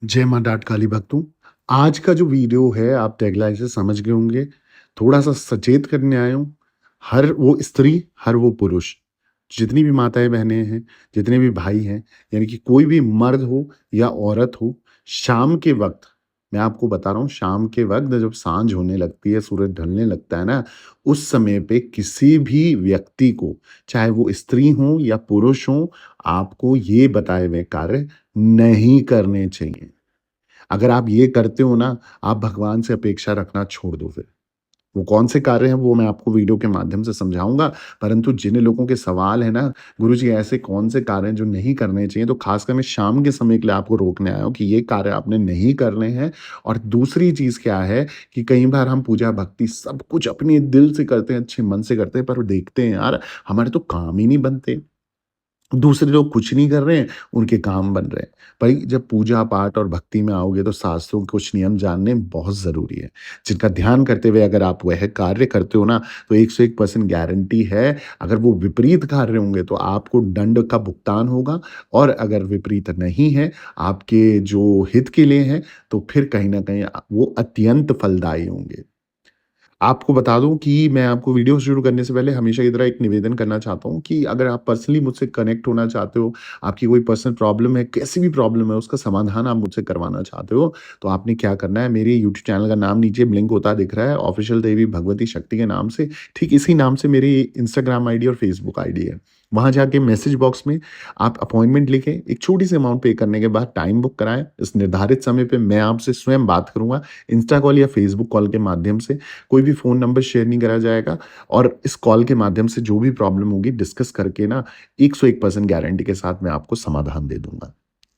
जय माँ डाट काली भक्तों। आज का जो वीडियो है आप टैगलाइन से समझ गए होंगे। थोड़ा-सा सचेत करने आया हूँ। हर वो स्त्री, हर वो पुरुष, जितनी भी माताएँ-बहनें हैं, जितने भी भाई हैं, यानी कि कोई भी मर्द हो या औरत हो, शाम के वक़्त मैं आपको बता रहा हूँ शाम के वक़्त जब साँझ होने लगती है, सूरज ढलने लगता है ना, उस समय पे किसी भी व्यक्ति को, चाहे वो स्त्री हो या पुरुष हो, आपको ये बताए हुए कार्य नहीं करने चाहिए। अगर आप ये करते हो ना, आप भगवान से अपेक्षा रखना छोड़ दो फिर। वो कौन से कार्य हैं वो मैं आपको वीडियो के माध्यम से समझाऊँगा, परंतु जिन लोगों के सवाल है ना, गुरुजी ऐसे कौन से कार्य हैं जो नहीं करने चाहिए, तो ख़ासकर मैं शाम के समय के लिए आपको रोकने आया हूँ कि ये कार्य आपने नहीं करने हैं। और दूसरी चीज़ क्या है कि कई बार हम पूजा भक्ति सब कुछ अपने दिल से करते हैं, अच्छे मन से करते हैं, पर देखते हैं यार, हमारे तो काम ही नहीं बनते। दूसरे लोग कुछ नहीं कर रहे हैं, उनके काम बन रहे हैं। भाई जब पूजा-पाठ और भक्ति में आओगे तो शास्त्रों के कुछ नियम जानने बहुत ज़रूरी है, जिनका ध्यान करते हुए अगर आप वह कार्य करते हो ना, तो 101% गारंटी है, अगर वो विपरीत कार्य होंगे तो आपको दंड का भुगतान होगा और अगर विपरीत नहीं है, आपके जो हित के लिए है, तो फिर कहीं न कहीं वो अत्यंत फलदायी होंगे। आपको बता दूँ कि मैं आपको वीडियो शुरू करने से पहले हमेशा की तरह एक निवेदन करना चाहता हूँ कि अगर आप पर्सनली मुझसे कनेक्ट होना चाहते हो, आपकी कोई पर्सनल प्रॉब्लम है, कैसी भी प्रॉब्लम है, उसका समाधान आप मुझसे करवाना चाहते हो, तो आपने क्या करना है, मेरे यूट्यूब चैनल का नाम नीचे ब्लिंक होता दिख रहा है, ऑफ़िशियल देवी भगवती शक्ति के नाम से, ठीक इसी नाम से मेरी इंस्टाग्राम आईडी और फेसबुक आईडी है। वहाँ जाके मैसेज बॉक्स में आप अपॉइंटमेंट लिखें, एक छोटी-सी अमाउंट पे करने के बाद टाइम बुक कराएँ, इस निर्धारित समय पे मैं आपसे स्वयं बात करूँगा, इंस्टा कॉल या फेसबुक कॉल के माध्यम से। कोई भी फ़ोन नंबर शेयर नहीं करा जाएगा और इस कॉल के माध्यम से जो भी प्रॉब्लम होगी डिस्कस करके ना 101% गारंटी के साथ मैं आपको समाधान दे दूँगा।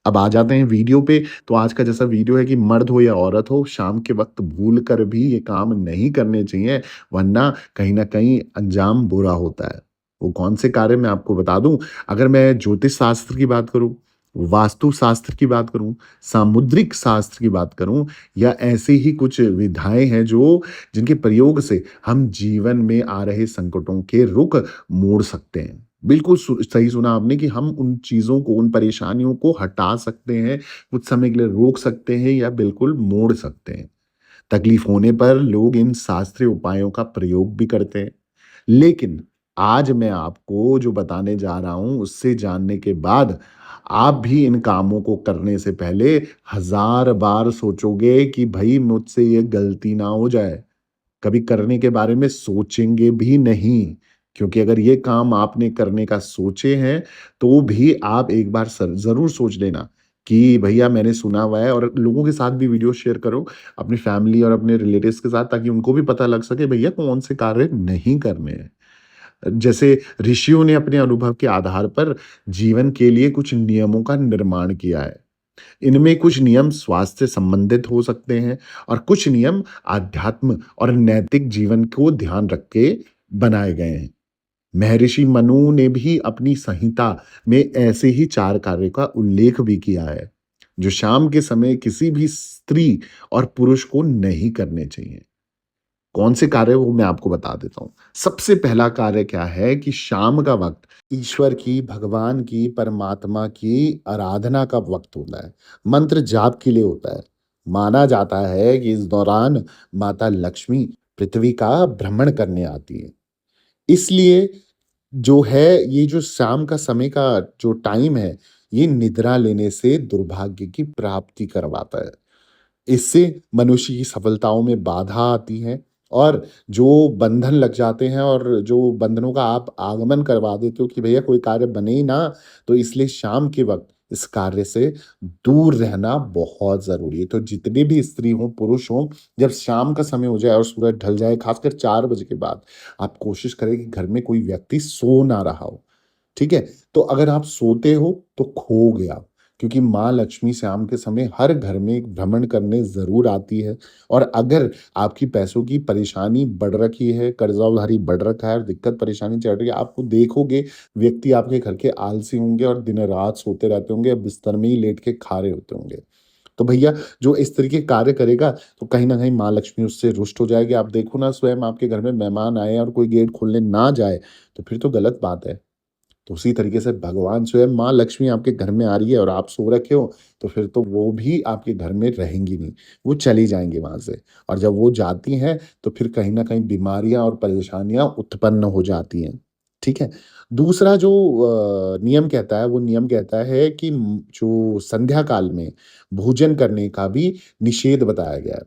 अब आ जाते हैं वीडियो पे, तो आज का जैसा वीडियो है कि मर्द हो या औरत हो, शाम के वक़्त भूल कर भी ये काम नहीं करने चाहिए, वरना कहीं न कहीं अंजाम बुरा होता है। वो कौन से कार्य मैं आपको बता दूँ, अगर मैं ज्योतिष शास्त्र की बात करूँ, वास्तु शास्त्र की बात करूँ, सामुद्रिक शास्त्र की बात करूँ या ऐसे ही कुछ विधाएँ हैं जो जिनके प्रयोग से हम जीवन में आ रहे संकटों के रुख मोड़ सकते हैं। बिल्कुल सही सुना आपने कि हम उन चीज़ों को, उन परेशानियों को हटा सकते हैं, कुछ समय के लिए रोक सकते हैं या बिल्कुल मोड़ सकते हैं। तकलीफ होने पर लोग इन शास्त्रीय उपायों का प्रयोग भी करते हैं। लेकिन आज मैं आपको जो बताने जा रहा हूँ, उससे जानने के बाद आप भी इन कामों को करने से पहले हज़ार बार सोचोगे कि भई मुझसे ये गलती ना हो जाए। कभी करने के बारे में सोचेंगे भी नहीं, क्योंकि अगर ये काम आपने करने का सोचे हैं, तो भी आप एक बार ज़रूर सोच लेना कि भैया मैंने सुना हुआ है और लोगों के साथ भी वीडियो शेयर करो, अपनी फैमिली और अपने रिलेटिव्स के साथ ताकि उनको भी पता लग सके भैया कौन से कार्य नहीं करने हैं। जैसे ऋषियों ने अपने अनुभव के आधार पर जीवन के लिए कुछ नियमों का निर्माण किया है। इनमें कुछ नियम स्वास्थ्य से संबंधित हो सकते हैं और कुछ नियम आध्यात्म और नैतिक जीवन को ध्यान रख के बनाए गए हैं। महर्षि मनु ने भी अपनी संहिता में ऐसे ही 4 कार्यों का उल्लेख भी किया है, जो शाम के समय किसी भी स्त्री और पुरुष को नहीं करने चाहिए। कौन से कार्य वो मैं आपको बता देता हूँ। सबसे पहला कार्य क्या है कि शाम का वक़्त ईश्वर की, भगवान की, परमात्मा की आराधना का वक़्त होता है। मंत्र जाप के लिए होता है। माना जाता है कि इस दौरान माता लक्ष्मी पृथ्वी का भ्रमण करने आती हैं। इसलिए जो है ये जो शाम का समय का जो टाइम है, ये निद्रा लेने से दुर्भाग्य की प्राप्ति करवाता है। इससे मनुष्य की सफलताओं में बाधा आती है और जो बंधन लग जाते हैं और जो बंधनों का आप आगमन करवा देते हो कि भैया कोई कार्य बने ही ना, तो इसलिए शाम के वक़्त इस कार्य से दूर रहना बहुत ज़रूरी है। तो जितने भी स्त्री हों, पुरुष हों, जब शाम का समय हो जाए और सूरज ढल जाए, खासकर 4 बजे के बाद, आप कोशिश करें कि घर में कोई व्यक्ति सो ना रहा हो। ठीक है? तो अगर आप सोते हो तो खो गया, क्योंकि माँ लक्ष्मी शाम के समय हर घर में एक भ्रमण करने ज़रूर आती है और अगर आपकी पैसों की परेशानी बढ़ रखी है, कर्ज़ा-उधारी बढ़ रखा है और दिक्कत परेशानी चल रही है, आपको देखोगे व्यक्ति आपके घर के आलसी होंगे और दिन-रात सोते रहते होंगे या बिस्तर में ही लेट के खा रहे होते होंगे। तो भैया जो इस तरीके के कार्य करेगा, तो कहीं न कहीं माँ लक्ष्मी उससे रुष्ट हो जाएगी। आप देखो ना स्वयं आपके घर में मेहमान आए और कोई गेट खोलने ना जाए, तो फिर तो गलत बात है। तो उसी तरीके से भगवान स्वयं माँ लक्ष्मी आपके घर में आ रही है और आप सो रखे हो, तो फिर तो वो भी आपके घर में रहेंगी नहीं, वो चली जाएँगी वहाँ से। और जब वो जाती हैं, तो फिर कहीं न कहीं बीमारियाँ और परेशानियाँ उत्पन्न हो जाती हैं, ठीक है? दूसरा जो नियम कहता है, वो नियम कहता है कि जो संध्या काल में भोजन करने का भी निषेध बताया गया है।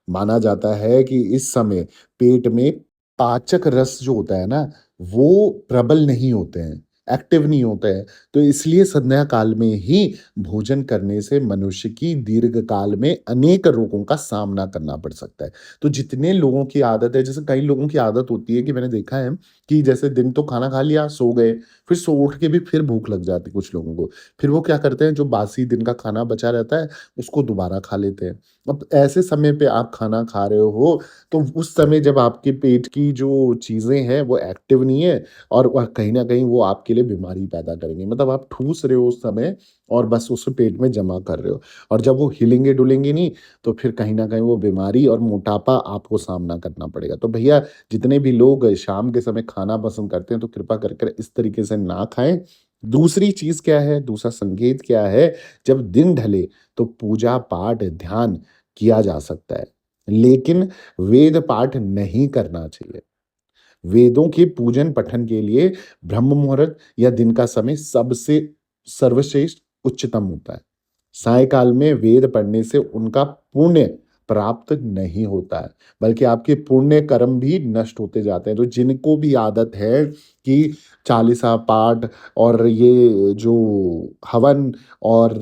माना जाता है कि इस समय पेट में पाचक रस जो होता है ना, वो प्रबल नहीं होते हैं, एक्टिव नहीं होते हैं। तो इसलिए संध्या काल में ही भोजन करने से मनुष्य की दीर्घ काल में अनेक रोगों का सामना करना पड़ सकता है। तो जितने लोगों की आदत है, जैसे कई लोगों की आदत होती है कि मैंने देखा है कि जैसे दिन तो खाना खा लिया, सो गए, फिर सो उठ के भी फिर भूख लग जाती है कुछ लोगों को। फिर वो क्या करते हैं, जो बासी दिन का खाना बचा रहता है, उसको दोबारा खा लेते हैं। अब ऐसे समय पे आप खाना खा रहे हो, तो उस समय जब आपके पेट की जो चीज़ें हैं, वो एक्टिव नहीं है और वह कहीं न कहीं वो आपके लिए बीमारी पैदा करेंगी। मतलब आप ठूस रहे हो उस समय और बस उसे पेट में जमा कर रहे हो और जब वो हिलेंगे-डुलेंगे नहीं, तो फिर कहीं न कहीं वो बीमारी और मोटापा आपको सामना करना पड़ेगा। तो भैया, जितने भी लोग शाम के समय खाना पसंद करते हैं, तो कृपा कर कर इस तरीके से ना खाएँ। दूसरी चीज़ क्या है, दूसरा संकेत क्या है, जब दिन ढले, तो पूजा-पाठ, ध्यान किया जा सकता है, लेकिन वेद पाठ नहीं करना चाहिए। वेदों के पूजन पठन के लिए ब्रह्म मुहूर्त या दिन का समय सबसे सर्वश्रेष्ठ उच्चतम होता है। सायंकाल में वेद पढ़ने से उनका पुण्य प्राप्त नहीं होता है, बल्कि आपके पुण्य कर्म भी नष्ट होते जाते हैं। तो जिनको भी आदत है कि चालीसा पाठ और ये जो हवन और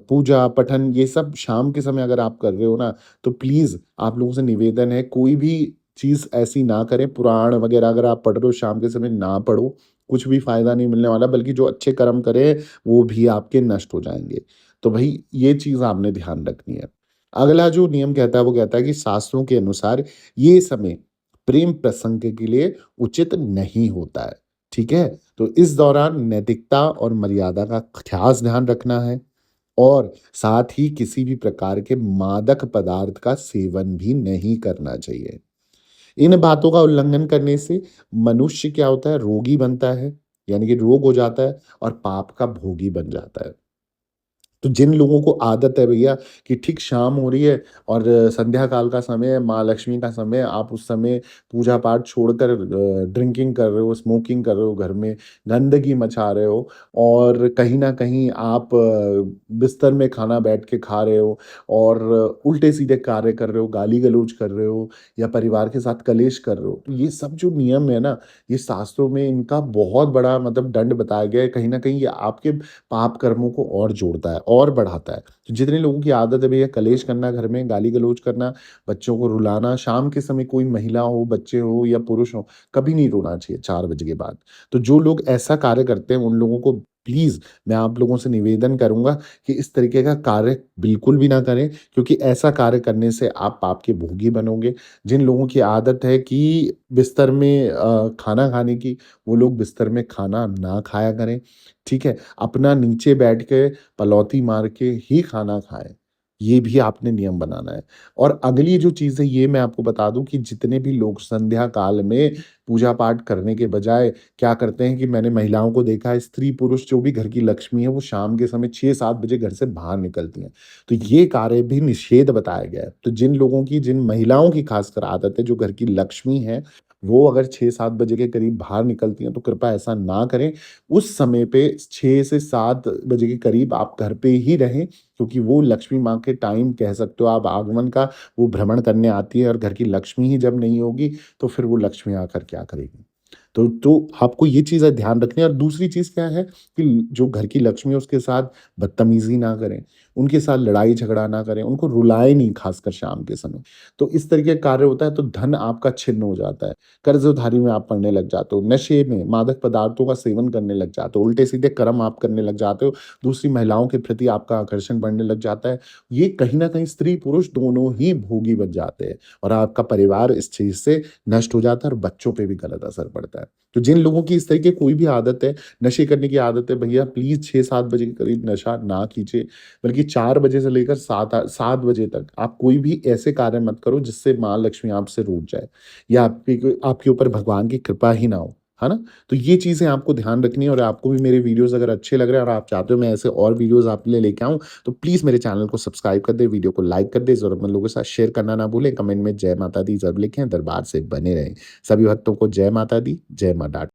पूजा पठन ये सब शाम के समय अगर आप कर रहे हो ना, तो प्लीज़ आप लोगों से निवेदन है, कोई भी चीज़ ऐसी ना करें। पुराण वगैरह अगर आप पढ़ रहे हो शाम के समय, ना पढ़ो, कुछ भी फ़ायदा नहीं मिलने वाला, बल्कि जो अच्छे कर्म करें, वो भी आपके नष्ट हो जाएँगे। तो भई ये चीज़ आपने ध्यान रखनी है। अगला जो नियम कहता है, वो कहता है कि शास्त्रों के अनुसार ये समय प्रेम प्रसंग के लिए उचित नहीं होता है, ठीक है? तो इस दौरान नैतिकता और मर्यादा का ख़ास ध्यान रखना है और साथ ही किसी भी प्रकार के मादक पदार्थ का सेवन भी नहीं करना चाहिए। इन बातों का उल्लंघन करने से मनुष्य क्या होता है, रोगी बनता है, यानी कि रोग हो जाता है और पाप का भोगी बन जाता है। तो जिन लोगों को आदत है भैया कि ठीक शाम हो रही है और संध्या काल का समय है, माँ लक्ष्मी का समय है, आप उस समय पूजा पाठ छोड़कर ड्रिंकिंग कर रहे हो, स्मोकिंग कर रहे हो, घर में गंदगी मचा रहे हो और कहीं न कहीं आप बिस्तर में खाना बैठ के खा रहे हो और उल्टे-सीधे कार्य कर रहे हो, गाली-गलौज कर रहे हो या परिवार के साथ कलेश कर रहे हो। तो ये सब जो नियम है ना, ये शास्त्रों में इनका बहुत बड़ा मतलब दंड बताया गया है। कहीं न कहीं ये आपके पाप कर्मों को और जोड़ता है और बढ़ाता है। तो जितने लोगों की आदत है भैया कलेश करना घर में, गाली-गलौज करना, बच्चों को रुलाना, शाम के समय कोई महिला हो, बच्चे हो या पुरुष हो, कभी नहीं रोना चाहिए 4 बजे के बाद। तो जो लोग ऐसा कार्य करते हैं उन लोगों को प्लीज़ मैं आप लोगों से निवेदन करूँगा कि इस तरीके का कार्य बिल्कुल भी ना करें, क्योंकि ऐसा कार्य करने से आप पाप के भोगी बनोगे। जिन लोगों की आदत है कि बिस्तर में खाना खाने की, वो लोग बिस्तर में खाना ना खाया करें, ठीक है? अपना नीचे बैठ के पलौती मार के ही खाना खाएँ, ये भी आपने नियम बनाना है। और अगली जो चीज़ है ये मैं आपको बता दूँ कि जितने भी लोग संध्या काल में पूजा-पाठ करने के बजाय क्या करते हैं कि मैंने महिलाओं को देखा है, स्त्री-पुरुष जो भी घर की लक्ष्मी है, वो शाम के समय 6-7 बजे घर से बाहर निकलती हैं। तो ये कार्य भी निषेध बताया गया है। तो जिन लोगों की जिन महिलाओं की खासकर आदत है, जो घर की लक्ष्मी हैं, वो अगर 6-7 बजे के करीब बाहर निकलती हैं, तो कृपया ऐसा ना करें। उस समय पे 6 से 7 बजे के करीब आप घर पे ही रहें, क्योंकि वो लक्ष्मी माँ के टाइम कह सकते हो आप आगमन का, वो भ्रमण करने आती है और घर की लक्ष्मी ही जब नहीं होगी, तो फिर वो लक्ष्मी आकर क्या करेगी? तो आपको ये चीज़ें ध्यान रखनी है और दूसरी चीज़ क्या है कि जो घर की लक्ष्मी है उसके साथ बदतमीज़ी ना करें, उनके साथ लड़ाई-झगड़ा ना करें, उनको रुलाएँ नहीं खासकर शाम के समय। तो इस तरीके का कार्य होता है तो धन आपका छिन्न हो जाता है, कर्ज़-उधारी में आप पड़ने लग जाते हो, नशे में, मादक पदार्थों का सेवन करने लग जाते हो, उल्टे-सीधे कर्म आप करने लग जाते हो, दूसरी महिलाओं के प्रति आपका आकर्षण बढ़ने लग जाता है। ये कहीं न कहीं स्त्री-पुरुष दोनों ही भोगी बन जाते हैं और आपका परिवार इस चीज़ से नष्ट हो जाता है और बच्चों पे भी गलत असर पड़ता है। तो जिन लोगों की इस तरह की कोई भी आदत है, नशे करने की आदत है, भैया प्लीज़ 6-7 बजे के करीब नशा ना कीजिए, बल्कि 4 बजे से लेकर 7 बजे तक आप कोई भी ऐसे कार्य मत करो जिससे माँ लक्ष्मी आपसे रूठ जाए या आपके ऊपर भगवान की कृपा ही ना हो। है ना? तो ये चीज़ें आपको ध्यान रखनी है और आपको भी मेरे वीडियोज़ अगर अच्छे लग रहे हैं और आप चाहते हो मैं ऐसे और वीडियोज़ आपके लिए लेके आऊँ, तो प्लीज़ मेरे चैनल को सब्सक्राइब कर दें, वीडियो को लाइक कर दें, ज़रूरतमंद लोगों के साथ शेयर करना ना भूलें, कमेंट में जय माता दी ज़रूर लिखें, दरबार से बने रहें। सभी भक्तों को जय माता दी, जय माँ डाट